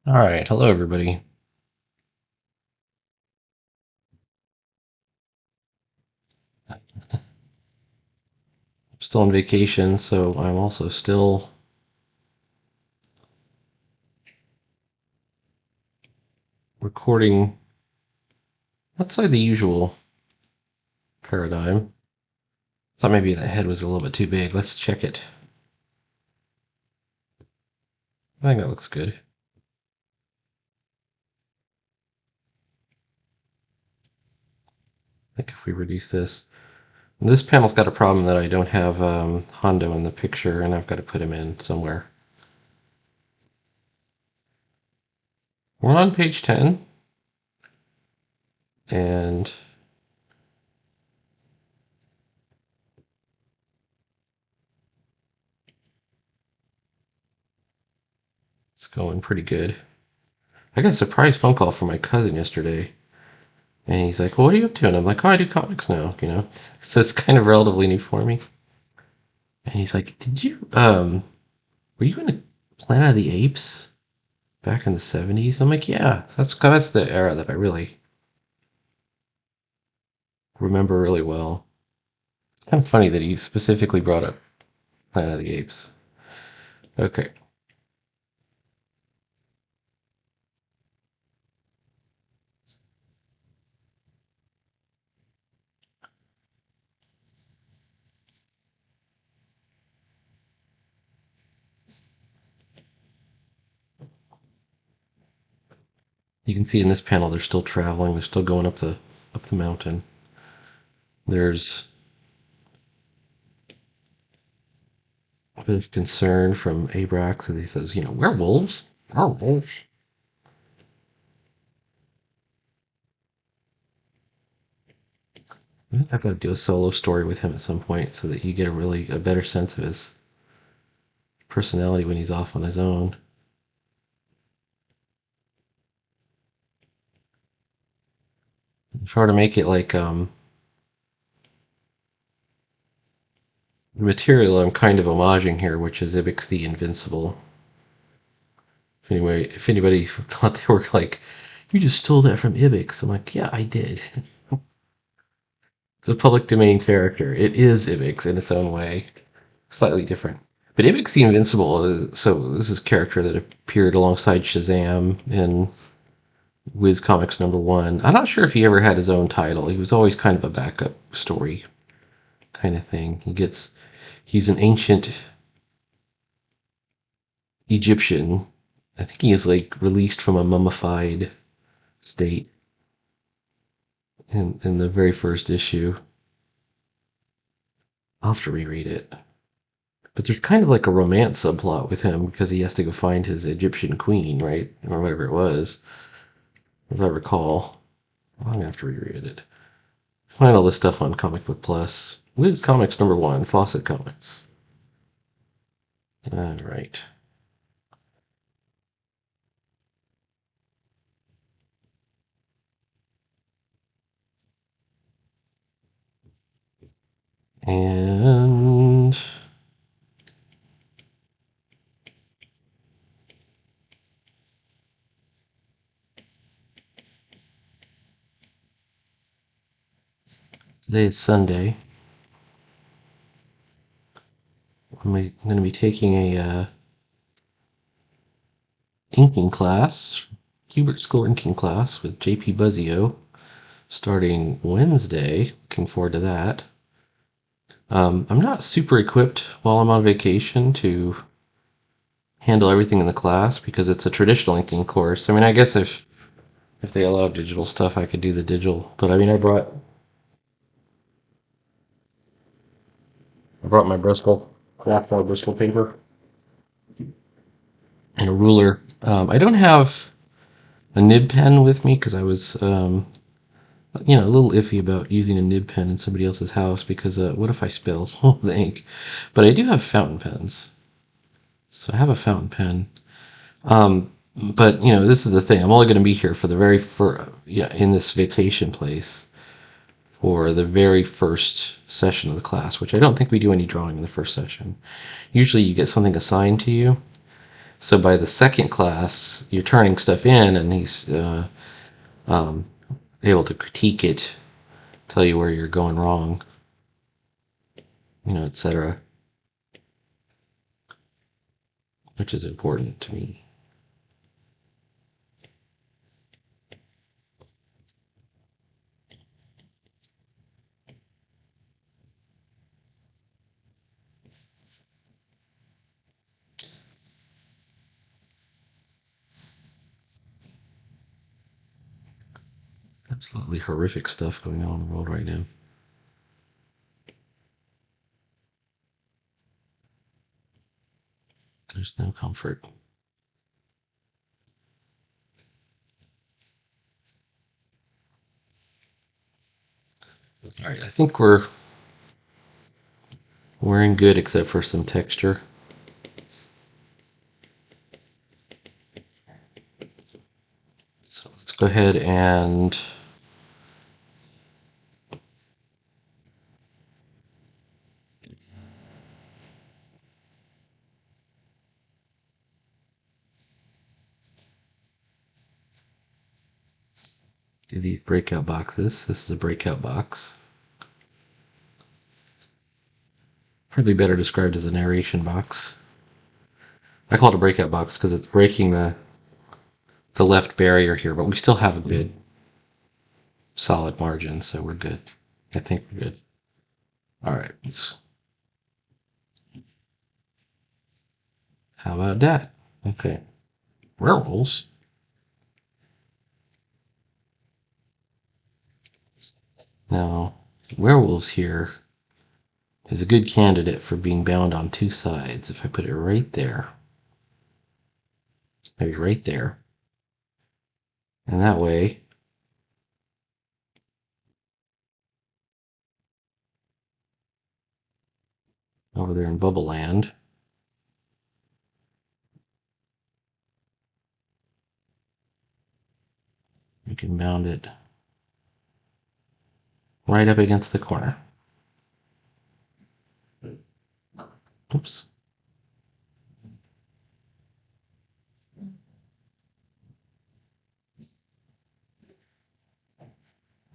All right, hello everybody. I'm still on vacation, so I'm also still recording outside the usual paradigm. Thought maybe the head was a little bit too big. Let's check it. I think that looks good. I think if we reduce this panel's got a problem that I don't have Hondo in the picture, and I've got to put him in somewhere. We're on page 10, and it's going pretty good. I got a surprise phone call from my cousin yesterday. And he's like, well, what are you up to? And I'm like, oh, I do comics now. So it's kind of relatively new for me. And he's like, were you in the Planet of the Apes back in the 70s? I'm like, yeah, that's the era that I really remember really well. Kind of funny that he specifically brought up Planet of the Apes. Okay. You can see in this panel they're still traveling, they're still going up the mountain. There's a bit of concern from Abrax, and he says, werewolves? Werewolves? I think I've got to do a solo story with him at some point so that you get a better sense of his personality when he's off on his own. Try to make it like the material I'm kind of homaging here, which is Ibix the Invincible. If anybody thought they were like, you just stole that from Ibix, I'm like, yeah, I did. It's a public domain character. It is Ibix in its own way, slightly different. But Ibix the Invincible, so this is a character that appeared alongside Shazam in Wiz Comics #1. I'm not sure if he ever had his own title. He was always kind of a backup story kind of thing. He's an ancient Egyptian. I think he is like released from a mummified state in the very first issue. I'll have to reread it. But there's kind of like a romance subplot with him because he has to go find his Egyptian queen, right? Or whatever it was, if I recall. I'm gonna have to reread it. Find all this stuff on Comic Book Plus. Wiz Comics #1, Fawcett Comics. All right. And today is Sunday. I'm going to be taking a inking class, Hubert School inking class with JP Buzzio starting Wednesday. Looking forward to that. I'm not super equipped while I'm on vacation to handle everything in the class because it's a traditional inking course. I mean, I guess if they allow digital stuff, I could do the digital. But I mean, I brought my Bristol craft Bristol paper and a ruler. I don't have a nib pen with me because I was a little iffy about using a nib pen in somebody else's house because what if I spill all the ink? But I do have fountain pens, so I have a fountain pen. But this is the thing. I'm only going to be here for the very first, in this vacation place for the very first session of the class, which I don't think we do any drawing in the first session. Usually, you get something assigned to you, So by the second class, you're turning stuff in, and he's um, able to critique it, tell you where you're going wrong, etc., which is important to me. Absolutely horrific stuff going on in the world right now. There's no comfort. All right, I think we're in good except for some texture. So let's go ahead and do these breakout boxes. This is a breakout box. Probably better described as a narration box. I call it a breakout box because it's breaking the left barrier here, but we still have a good solid margin, so we're good. I think we're good. All right, how about that? Okay, werewolves. Now, werewolves here is a good candidate for being bound on two sides. If I put it right there, maybe right there, and that way, over there in Bubble Land, you can mount it right up against the corner. Oops.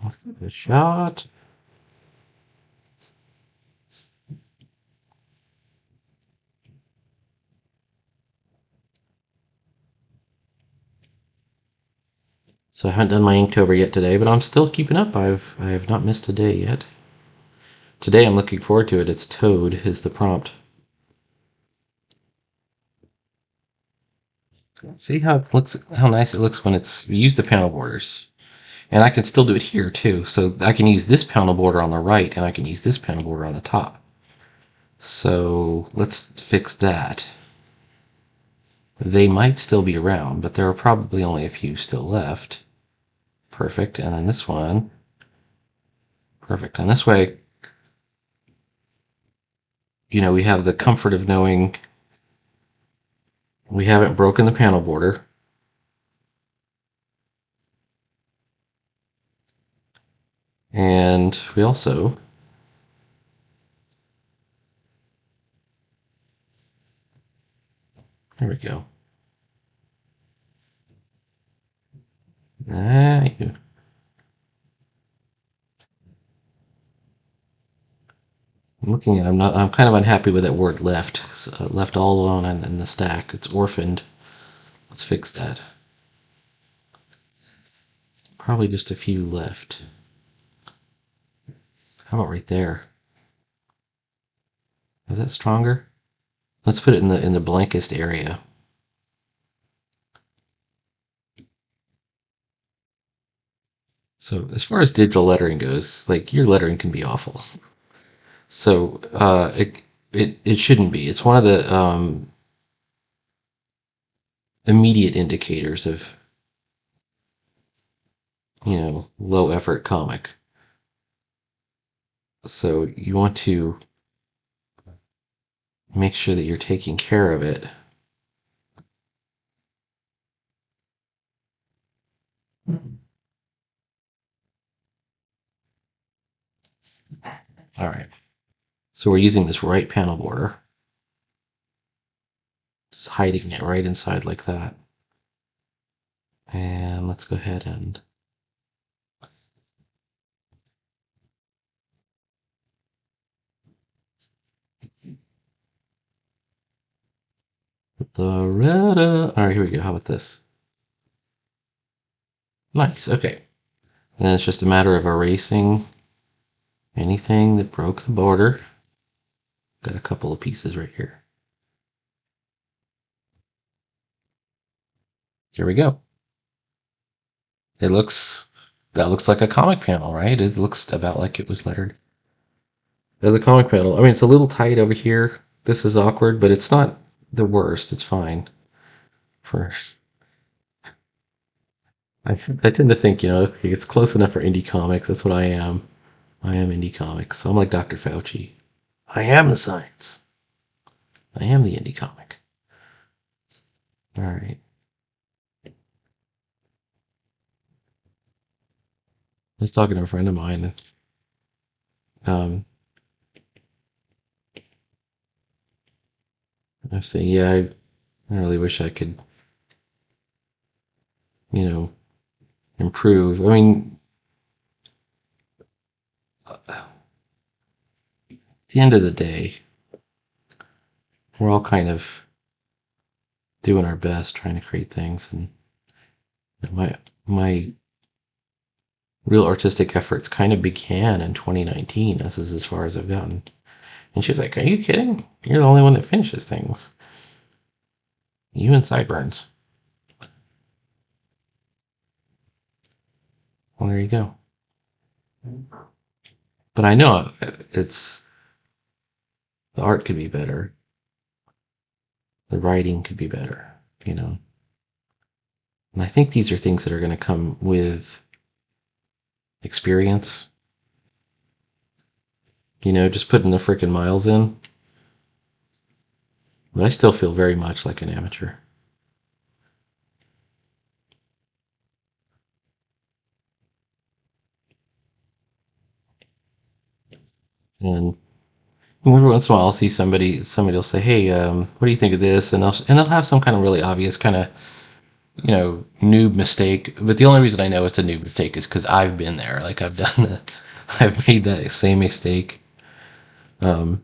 Let's give it a shot. So I haven't done my Inktober yet today, but I'm still keeping up. I have not missed a day yet. Today I'm looking forward to it. It's Toad is the prompt. See how it looks, how nice it looks when it's use the panel borders. And I can still do it here too. So I can use this panel border on the right and I can use this panel border on the top. So let's fix that. They might still be around, but there are probably only a few still left. Perfect. And then this one. Perfect. And this way, we have the comfort of knowing we haven't broken the panel border. And we also there we go. I'm looking at. I'm kind of unhappy with that word left. Left all alone in the stack. It's orphaned. Let's fix that. Probably just a few left. How about right there? Is that stronger? Let's put it in the blankest area. So as far as digital lettering goes, like your lettering can be awful. So it shouldn't be. It's one of the immediate indicators of low effort comic. So you want to make sure that you're taking care of it. All right. So we're using this right panel border. just hiding it right inside like that. And let's go ahead and put the red. All right, here we go. How about this? Nice. Okay. And then it's just a matter of erasing anything that broke the border. Got a couple of pieces right here. There we go. It looks, that looks like a comic panel, right? It looks about like it was lettered. The comic panel. I mean, it's a little tight over here. This is awkward, but it's not the worst. It's fine. For I tend to think, it's close enough for indie comics. That's what I am. I am indie comics. So I'm like Dr. Fauci. I am the science. I am the indie comic. All right. I was talking to a friend of mine. Um, I was saying, yeah, I really wish I could, you know, improve. I mean, at the end of the day, we're all kind of doing our best trying to create things, and my real artistic efforts kind of began in 2019. This is as far as I've gotten. And she was like, "Are you kidding? You're the only one that finishes things. You and Sideburns." Well, there you go. But I know it's the art could be better. The writing could be better, you know. And I think these are things that are going to come with experience. Just putting the frickin' miles in. But I still feel very much like an amateur. And every once in a while, I'll see somebody will say, "Hey, what do you think of this?" And they'll have some kind of really obvious kind of noob mistake. But the only reason I know it's a noob mistake is because I've been there. Like I've made that same mistake. Um,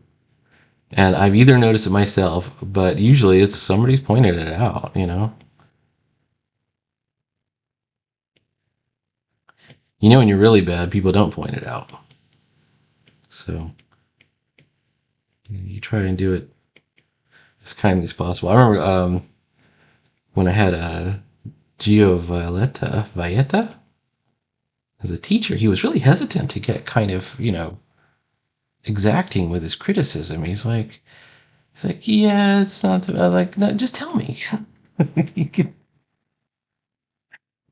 and I've either noticed it myself, but usually it's somebody's pointed it out. When you're really bad, people don't point it out. So you try and do it as kindly as possible. I remember when I had a Gio Valletta as a teacher, he was really hesitant to get kind of, exacting with his criticism. He's like, yeah, it's not. I was like, no, just tell me.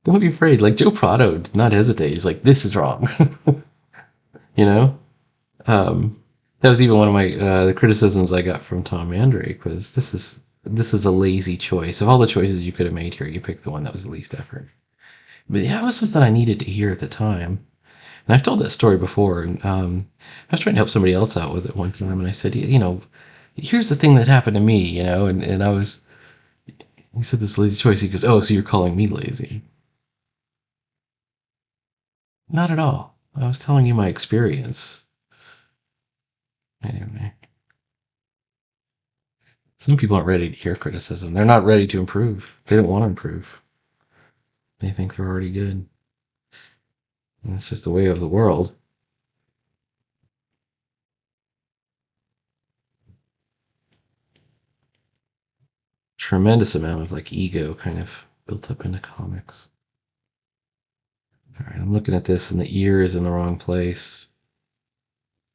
Don't be afraid. Like Joe Prado did not hesitate. He's like, this is wrong. you know. That was even one of my the criticisms I got from Tom Mandrake was this is a lazy choice. Of all the choices you could have made here, you picked the one that was the least effort. But yeah, it was something I needed to hear at the time. And I've told that story before, and I was trying to help somebody else out with it one time, and I said, here's the thing that happened to me, and he said this lazy choice. He goes, oh, so you're calling me lazy? Not at all. I was telling you my experience. Anyway, some people aren't ready to hear criticism. They're not ready to improve. They don't want to improve. They think they're already good. And it's just the way of the world. Tremendous amount of like ego kind of built up into comics. All right, I'm looking at this, and the ear is in the wrong place.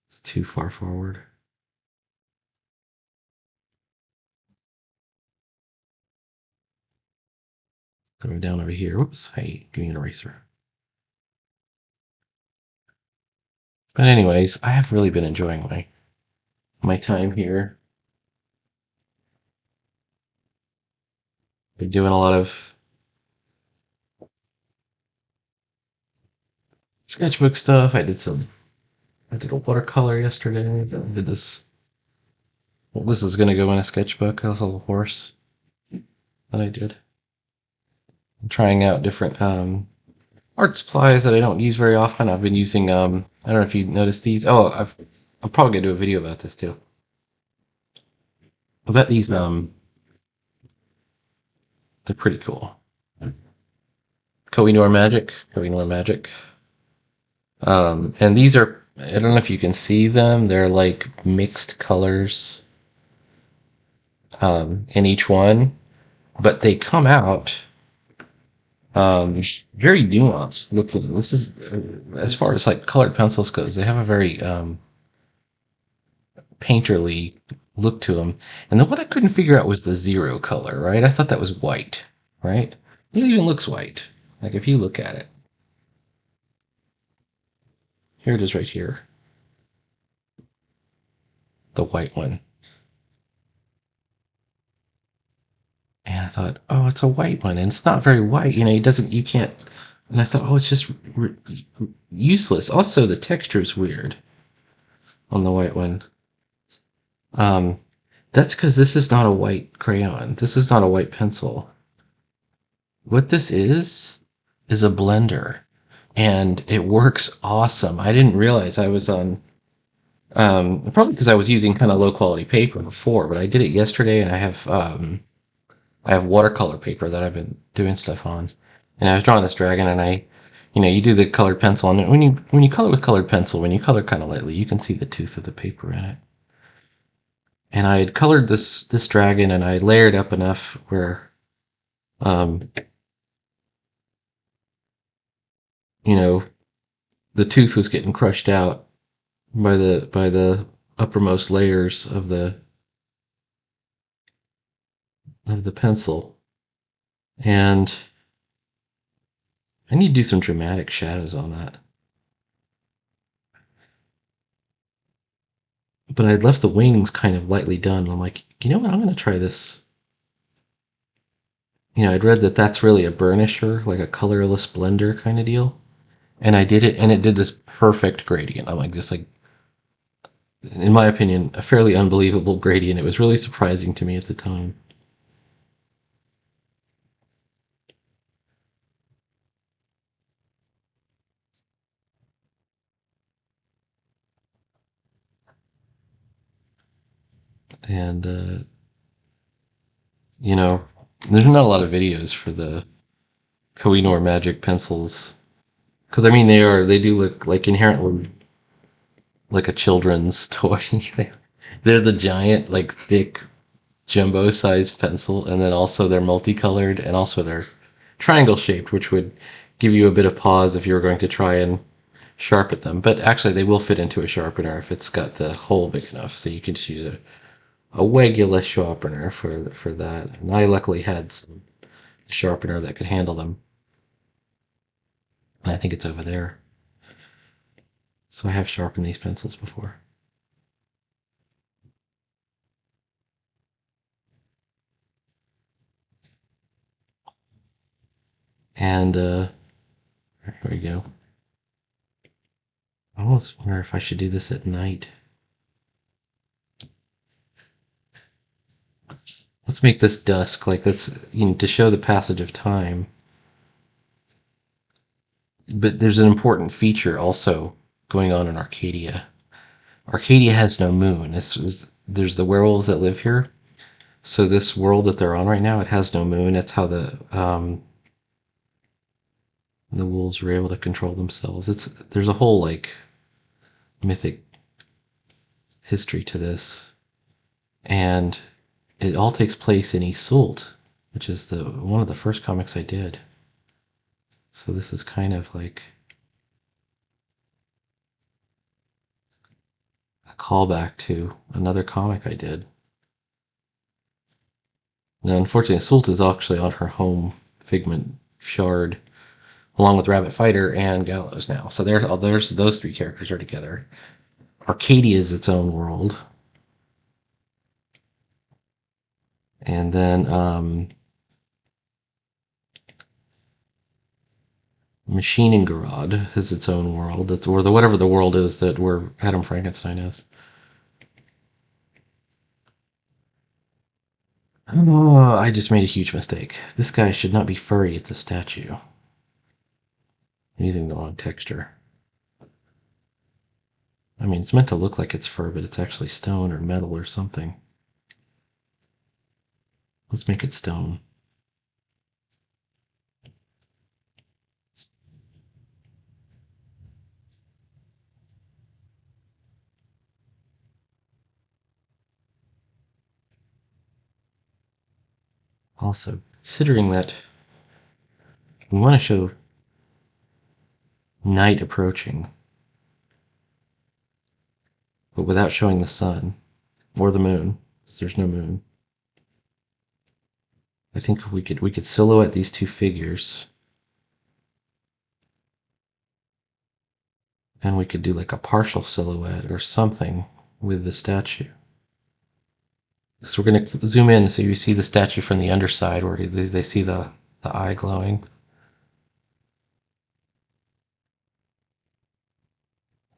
It's too far forward. Throw it down over here. Whoops. Hey, give me an eraser. But anyways, I have really been enjoying my time here. Been doing a lot of sketchbook stuff. I did a watercolor yesterday. I did this. Well, this is gonna go in a sketchbook. That's a little horse. that I did. I'm trying out different art supplies that I don't use very often. I've been using I don't know if you noticed these. Oh, I'm probably gonna do a video about this too. I've got these they're pretty cool. Kohinoor Magic. And these are I don't know if you can see them. They're like mixed colors in each one, but they come out very nuanced looking. This is as far as like colored pencils goes, they have a very painterly look to them. And then what I couldn't figure out was the zero color, right? I thought that was white, right? It even looks white. Like if you look at it, here it is right here, the white one. And I thought, oh, it's a white one, and it's not very white. You know, it doesn't. You can't. And I thought, oh, it's just useless. Also, the texture is weird on the white one. Um, that's because this is not a white crayon. This is not a white pencil. What this is a blender, and it works awesome. I didn't realize I was on. Probably because I was using kind of low quality paper before, but I did it yesterday, and I have watercolor paper that I've been doing stuff on, and I was drawing this dragon, and you do the colored pencil, and when you color with colored pencil, when you color kind of lightly, you can see the tooth of the paper in it. And I had colored this dragon, and I layered up enough where, um, you know, the tooth was getting crushed out by the uppermost layers of the pencil, and I need to do some dramatic shadows on that. But I'd left the wings kind of lightly done. I'm like, you know what? I'm going to try this. I'd read that that's really a burnisher, like a colorless blender kind of deal. And I did it, and it did this perfect gradient. I'm like, just like, in my opinion, a fairly unbelievable gradient. It was really surprising to me at the time. And, you know, there's not a lot of videos for the Kohinoor Magic pencils. Because, I mean, they do look like inherently like a children's toy. They're the giant, like, thick jumbo sized pencil, and then also they're multicolored, and also they're triangle shaped, which would give you a bit of pause if you were going to try and sharpen them. But actually, they will fit into a sharpener if it's got the hole big enough, so you can just use a regular sharpener for that. And I luckily had some sharpener that could handle them, and I think it's over there. So I have sharpened these pencils before. And here we go. I almost wonder if I should do this at night. Let's make this dusk, like that's to show the passage of time. But there's an important feature also going on in Arcadia. Arcadia has no moon. There's the werewolves that live here. So this world that they're on right now, it has no moon. That's how the wolves were able to control themselves. There's a whole like mythic history to this, and it all takes place in Iseult, which is the one of the first comics I did. So this is kind of like a callback to another comic I did. Now, unfortunately, Iseult is actually on her home Figment shard, along with Rabbit Fighter and Gallows now. So there's those three characters are together. Arcadia is its own world, and then Machinengerad is its own world. It's or whatever the world is that where Adam Frankenstein is. Oh, I just made a huge mistake. This guy should not be furry. It's a statue. I'm using the wrong texture. I mean, it's meant to look like it's fur, but it's actually stone or metal or something. Let's make it stone. Also, considering that we want to show night approaching, but without showing the sun or the moon, because there's no moon. I think we could silhouette these two figures, and we could do like a partial silhouette or something with the statue. So we're going to zoom in so you see the statue from the underside where they see the eye glowing.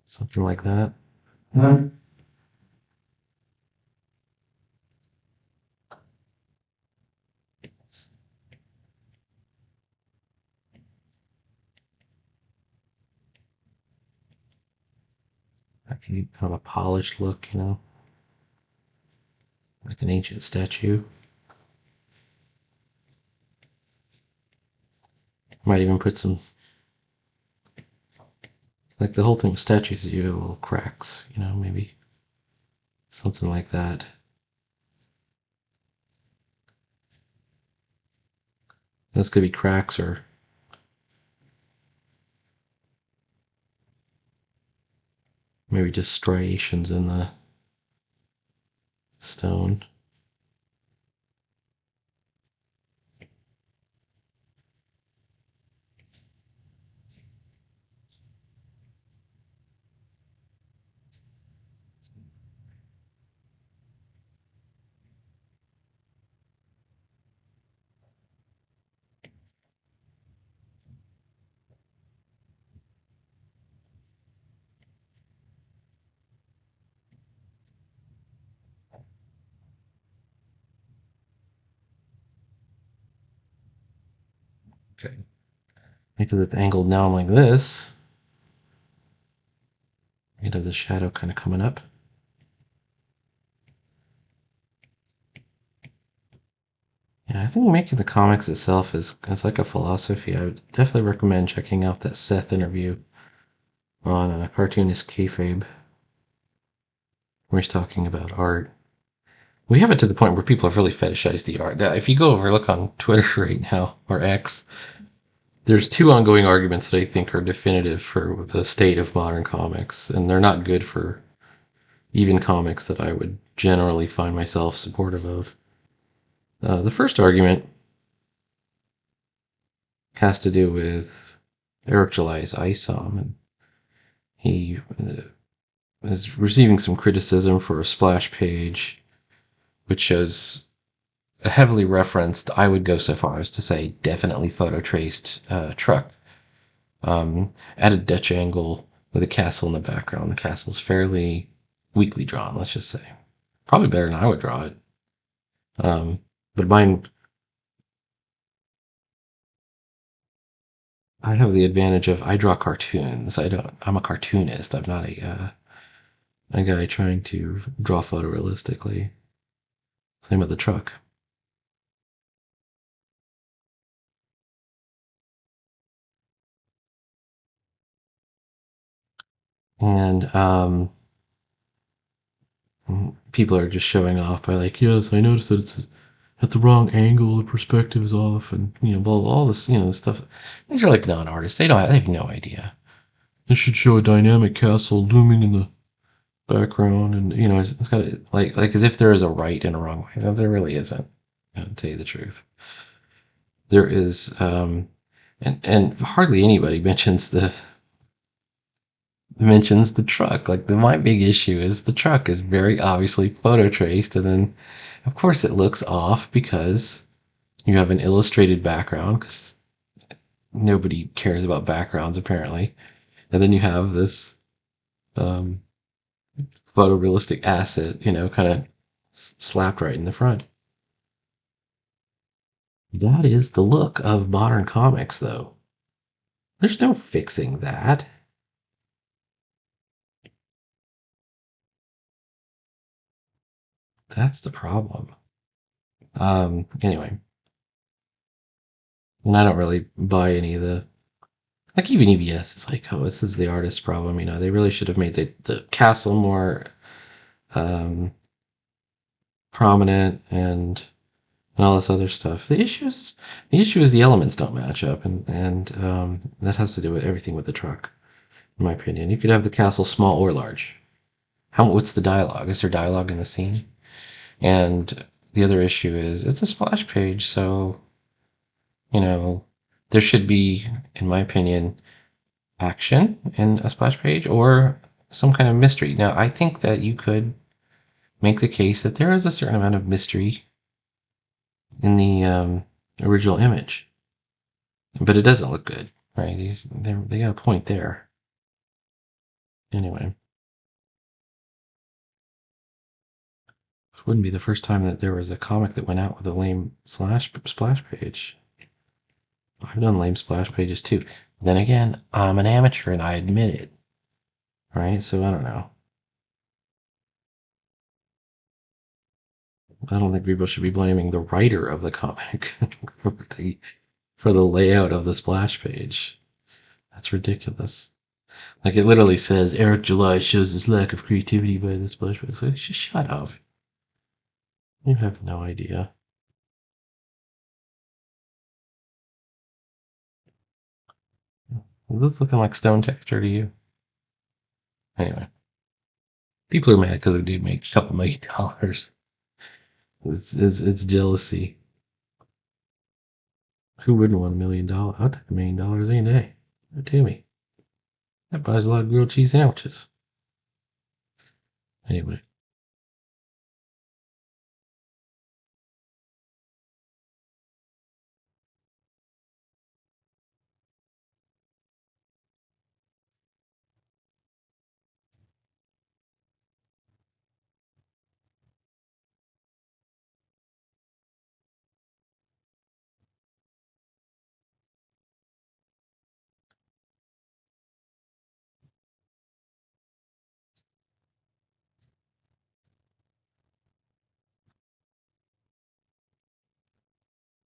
Something like that. Mm-hmm. That can be kind of a polished look, like an ancient statue. Might even put some, like the whole thing with statues, you have little cracks, maybe something like that. This could be cracks or maybe just striations in the stone. Okay. Because it's angled down like this, you have the shadow kind of coming up. Yeah, I think making the comics itself is like a philosophy. I would definitely recommend checking out that Seth interview on Cartoonist Kayfabe, where he's talking about art. We have it to the point where people have really fetishized the art. Now, if you go over look on Twitter right now, or X, there's two ongoing arguments that I think are definitive for the state of modern comics, and they're not good for even comics that I would generally find myself supportive of. The first argument has to do with Eric July's ISOM, and he is receiving some criticism for a splash page which shows a heavily referenced, I would go so far as to say definitely photo traced truck at a Dutch angle with a castle in the background. The castle's fairly weakly drawn, let's just say. Probably better than I would draw it. But mine, I have the advantage of I draw cartoons. I'm a cartoonist. I'm not a guy trying to draw photorealistically. Same with the truck. And people are just showing off by like, yes, I noticed that it's at the wrong angle, the perspective is off, and blah, blah, all this, stuff. These are like non-artists. They have no idea. This should show a dynamic castle looming in the background, and it's got like as if there is a right and a wrong way. No, there really isn't. To tell you the truth, there is, and hardly anybody mentions the truck. Like my big issue is the truck is very obviously photo traced, and then of course it looks off because you have an illustrated background because nobody cares about backgrounds apparently, and then you have this um, photorealistic asset, kind of slapped right in the front. That is the look of modern comics, though. There's no fixing that. That's the problem. Anyway, and I don't really buy any of the like even EVS is like, oh, this is the artist's problem. They really should have made the castle more um, prominent and all this other stuff. The issue is the elements don't match up, and that has to do with everything with the truck, in my opinion. You could have the castle small or large. What's the dialogue? Is there dialogue in the scene? And the other issue is it's a splash page, so you know there should be, in my opinion, action in a splash page or some kind of mystery. Now, I think that you could make the case that there is a certain amount of mystery in the original image, but it doesn't look good, right? They got a point there. Anyway, this wouldn't be the first time that there was a comic that went out with a lame splash page. I've done lame splash pages too. Then again, I'm an amateur and I admit it, right? So I don't know. I don't think people should be blaming the writer of the comic for the for the layout of the splash page. That's ridiculous. Like it literally says Eric July shows his lack of creativity by the splash page. So just shut up. You have no idea. It looks looking like stone texture to you. Anyway, people are mad because the dude made a couple $1 million. It's jealousy. Who wouldn't want $1 million? I'll take $1 million any day. Give it to me. That buys a lot of grilled cheese sandwiches. Anyway,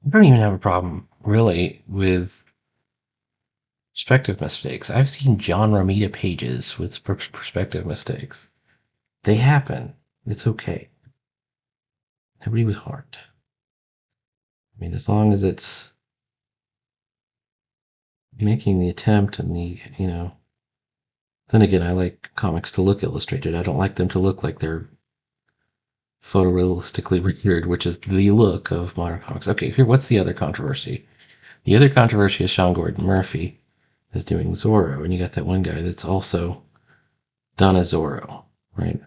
I don't even have a problem really with perspective mistakes. I've seen John Romita pages with perspective mistakes. They happen. It's okay. Nobody was harmed. I mean, as long as it's making the attempt and then again, I like comics to look illustrated. I don't like them to look like they're photorealistically rendered, which is the look of modern comics. Okay, here, what's the other controversy? The other controversy is Sean Gordon Murphy is doing Zorro, and you got that one guy that's also done a Zorro, right?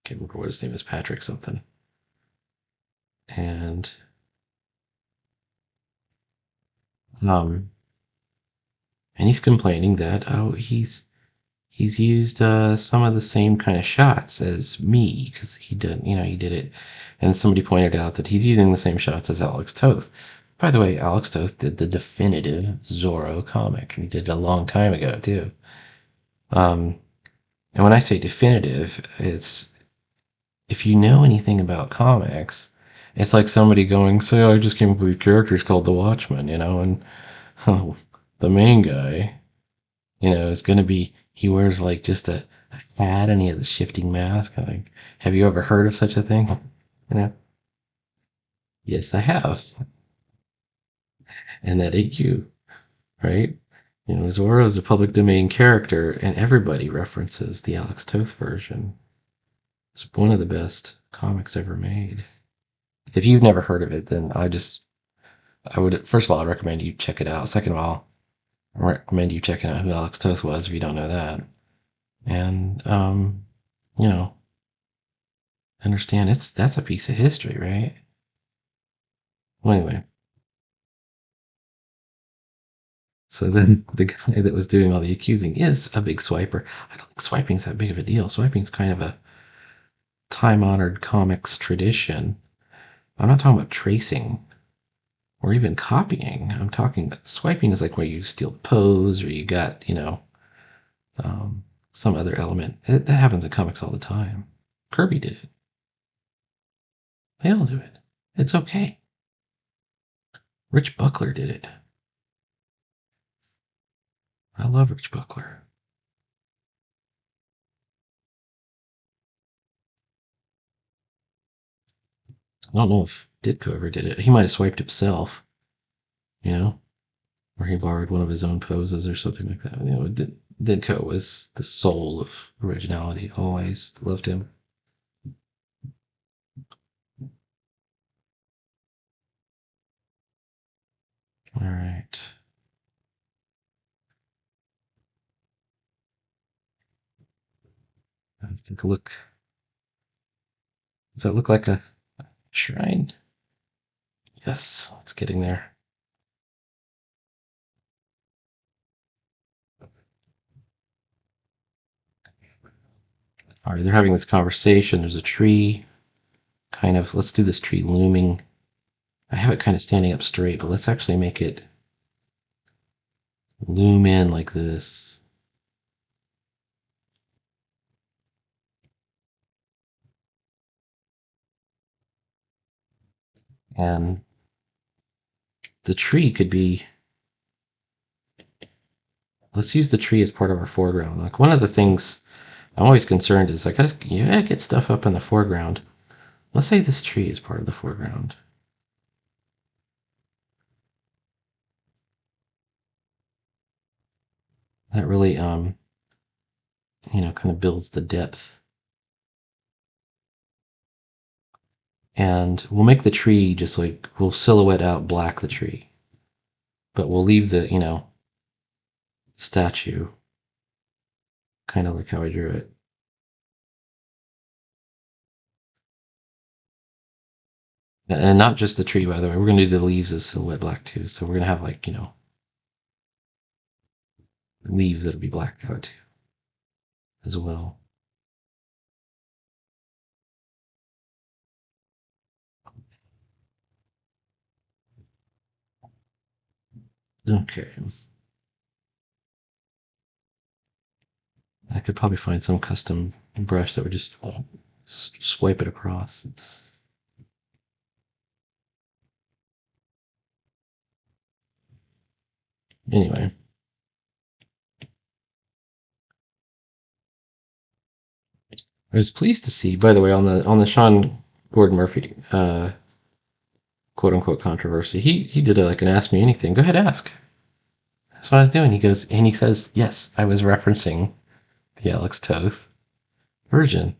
Can't remember what his name is, Patrick something. And um, and he's complaining that he's used some of the same kind of shots as me because he did it, and somebody pointed out that he's using the same shots as Alex Toth. By the way, Alex Toth did the definitive Zorro comic, and he did it a long time ago too. Um, and when I say definitive, it's if you know anything about comics, it's like somebody going, "Say, I just came up with these characters called the Watchmen," and oh, the main guy, is going to be he wears like just a hat and he has a shifting mask. I'm like, have you ever heard of such a thing? You know, yes, I have, and that ain't you, right? Zorro is a public domain character, and everybody references the Alex Toth version. It's one of the best comics ever made. If you've never heard of it, then I would first of all, I recommend you check it out. Second of all, I recommend you checking out who Alex Toth was if you don't know that. And you know, understand that's a piece of history, right? Well, anyway, so then the guy that was doing all the accusing is a big swiper. I don't think swiping's that big of a deal. Swiping's kind of a time honored comics tradition. I'm not talking about tracing, or even copying. I'm talking about swiping is like where you steal the pose or you got, um, some other element. That happens in comics all the time. Kirby did it. They all do it. It's okay. Rich Buckler did it. I love Rich Buckler. I don't know if Ditko ever did it. He might have swiped himself, you know, or he borrowed one of his own poses or something like that. Ditko was the soul of originality. Always loved him. All right. Let's take a look. Does that look like a shrine? Yes, it's getting there. All right, they're having this conversation. There's a tree, kind of. Let's do this tree looming. I have it kind of standing up straight, but let's actually make it loom in like this. And the tree could be, let's use the tree as part of our foreground. Like one of the things I'm always concerned is I gotta, you gotta get stuff up in the foreground. Let's say this tree is part of the foreground. That really, kind of builds the depth. And we'll make the tree just like, we'll silhouette out black the tree, but we'll leave the, statue kind of like how I drew it. And not just the tree, by the way. We're going to do the leaves as silhouette black too. So we're going to have like, leaves that'll be blacked out too as well. Okay. I could probably find some custom brush that would just swipe it across. Anyway, I was pleased to see, by the way, on the Sean Gordon Murphy quote unquote controversy, he did like an ask me anything. Go ahead, ask. That's what I was doing. He goes and he says, yes, I was referencing the Alex Toth version.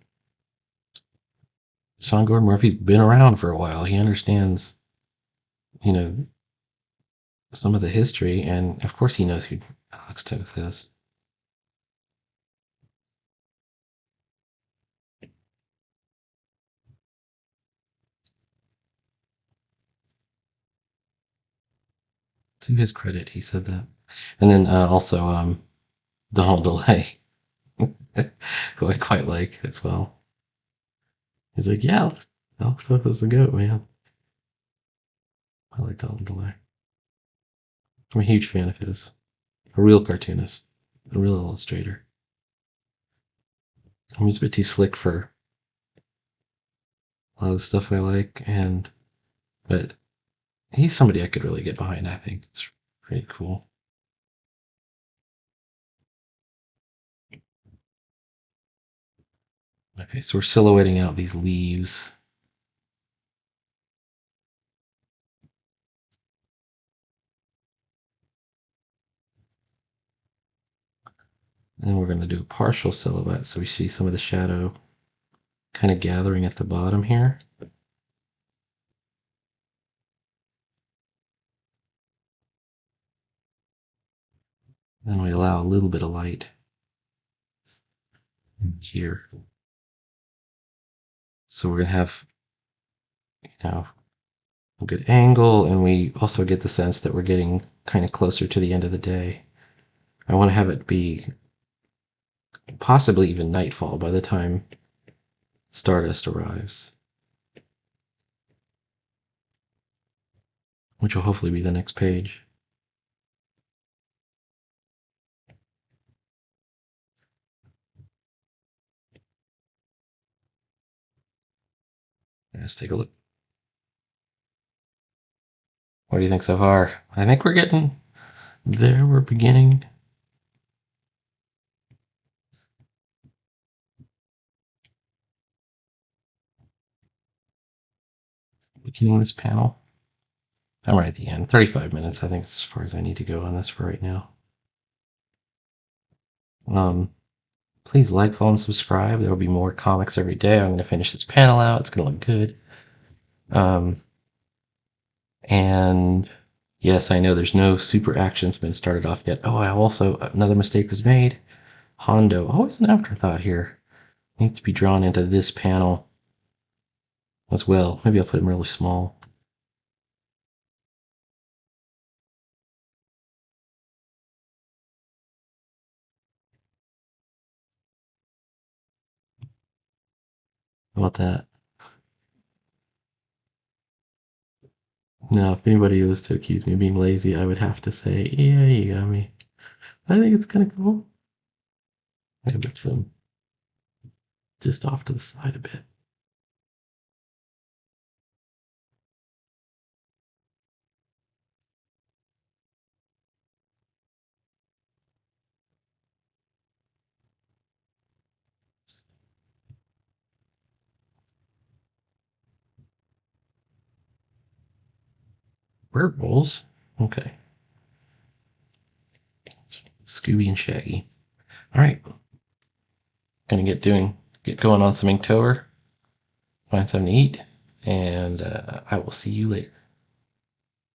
Sean Gordon Murphy been around for a while. He understands, you know, some of the history, and of course he knows who Alex Toth is. To his credit, he said that. And then also Donald DeLay, who I quite like as well. He's like, yeah, Alex Toth is the goat, man. I like Donald DeLay. I'm a huge fan of his. A real cartoonist, a real illustrator. He's a bit too slick for a lot of the stuff I like, but he's somebody I could really get behind. I think it's pretty cool. Okay, so we're silhouetting out these leaves. And we're going to do a partial silhouette, so we see some of the shadow kind of gathering at the bottom here. Then we allow a little bit of light here. So we're going to have, a good angle, and we also get the sense that we're getting kind of closer to the end of the day. I want to have it be possibly even nightfall by the time Stardust arrives. which will hopefully be the next page. Let's take a look. What do you think so far? I think we're getting there. We're beginning. Beginning this panel. I'm right at the end. 35 minutes. I think it's as far as I need to go on this for right now. Please like, follow, and subscribe. There will be more comics every day. I'm going to finish this panel out. It's going to look good. And yes, I know there's no super actions been started off yet. Oh, I also, another mistake was made. Hondo, always an afterthought here. Needs to be drawn into this panel as well. Maybe I'll put him really small. How about that? Now, if anybody was to accuse me of being lazy, I would have to say, yeah, you got me. I think it's kind of cool. Maybe put him just off to the side a bit. Werewolves? Okay. Scooby and Shaggy. All right. Gonna get going on some Inktober, find something to eat, and I will see you later.